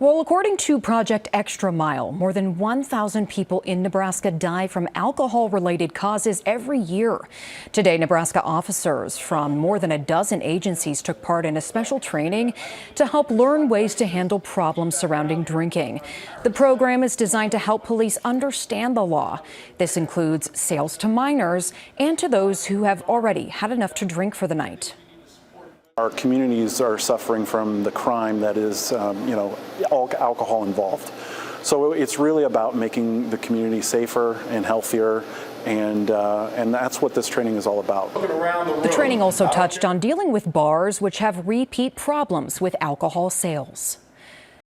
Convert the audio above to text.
Well, according to Project Extra Mile, more than 1,000 people in Nebraska die from alcohol-related causes every year. Today, Nebraska officers from more than a dozen agencies took part in a special training to help learn ways to handle problems surrounding drinking. The program is designed to help police understand the law. This includes sales to minors and to those who have already had enough to drink for the night. Our communities are suffering from the crime that is, alcohol involved. So it's really about making the community safer and healthier, and that's what this training is all about. The training also touched on dealing with bars which have repeat problems with alcohol sales.